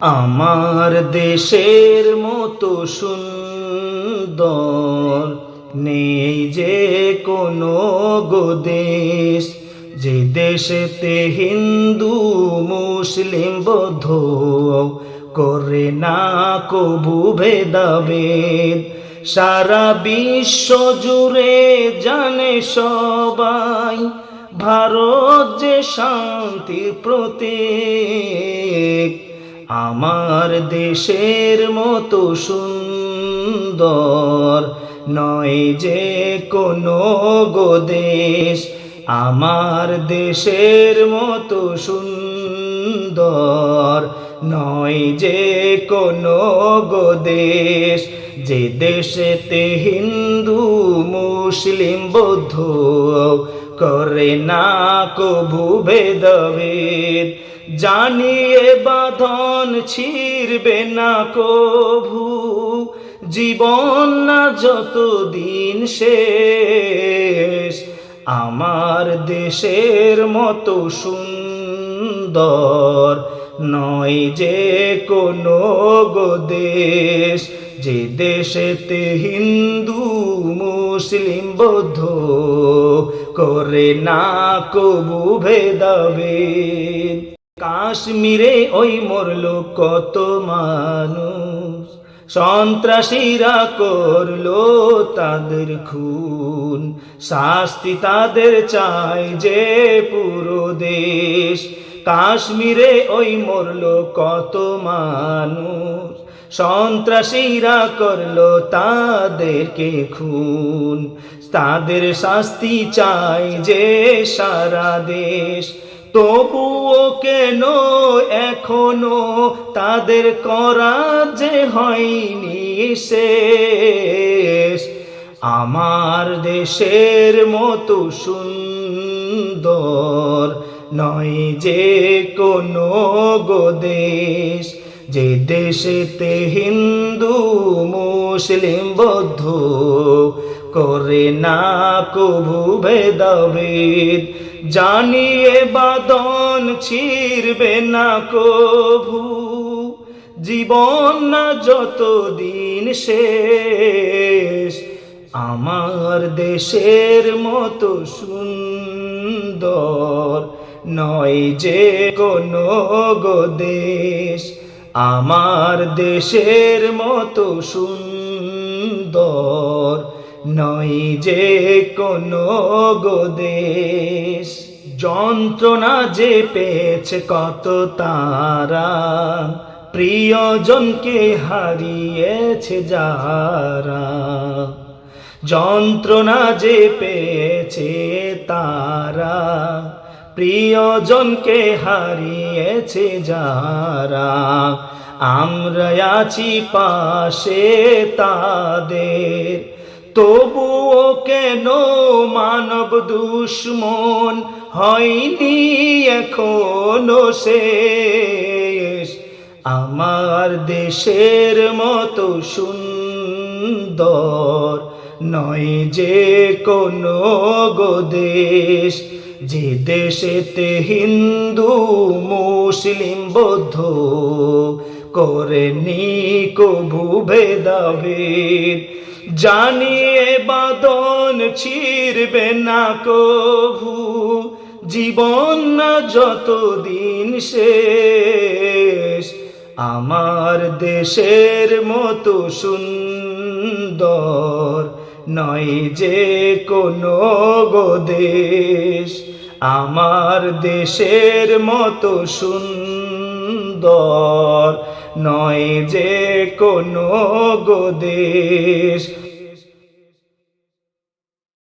আমার দেশের মতো সুন্দর নেই যে কোনো গো দেশ, যে দেশেতে হিন্দু মুসলিম বৌদ্ধ করে না কবু ভেদাভেদ। সারা বিশ্ব জুড়ে জানে সবাই ভারত যে শান্তির প্রতীক। আমার দেশের মতো সুন্দর নয় যে কোনো গো দেশ, আমার দেশের মতো সুন্দর নয় যে কোনো গো দেশ, যে দেশেতে হিন্দু মুসলিম বৌদ্ধ করে না কবু ভেদাভেদ। জানিয়ে বাঁধন ছিড়বে না কভু, জীবন না যতদিন শেষ। আমার দেশের মতো সুন্দর নয় যে কোনো গো দেশ, যে দেশেতে হিন্দু মুসলিম বৌদ্ধ করে না কবু ভেদাভেদ। কাশ্মীরে ওই মরলো কত মানুষ, সন্ত্রাসীরা করলো তাদের খুন, শাস্তি তাদের চাই যে পুরো দেশ। কাশ্মীরে ওই মরলো কত মানুষ, সন্ত্রাসীরা করলো তাদেরকে খুন, তাদের শাস্তি চাই যে সারা দেশ। তবুও কেন এখনো তাদের করা যে হয়নি শেষ। আমার দেশের মতো সুন্দর নয় যে কোনো গো দেশ, যে দেশেতে হিন্দু মুসলিম বৌদ্ধ করে না কবু ভেদাভেদ। জানিয়ে বাঁধন ছিড়বে না কভু, জীবন না যতদিন শেষ। আমার দেশের মতো সুন্দর নয় যে কোনো গো দেশ, আমার দেশের মতো সুন্দর নয় যে কোনো গো দেশ। যন্ত্রণা যে পেয়েছে কত তারা, প্রিয়জনকে হারিয়েছে যারা। যন্ত্রণা যে পেয়েছে তারা, প্রিয়জনকে হারিয়েছে যারা। আমরা আছি পাশে তাদের, তবুও কেন মানব দুশ্মন হয়নি এখনো শেষ। আমার দেশের মতো সুন্দর নয় যে কোনো গো দেশ, যে দেশেতে হিন্দু মুসলিম বৌদ্ধ করেনি কবু ভেদাভেদ। জানিয়ে বাঁধন ছিড়বে না কভু, জীবন না যতদিন শেষ। আমার দেশের মতো সুন্দর নয় যে কোনো গো দেশ, আমার দেশের মতো সুন্দর নয় যে কোনো গো দেশ।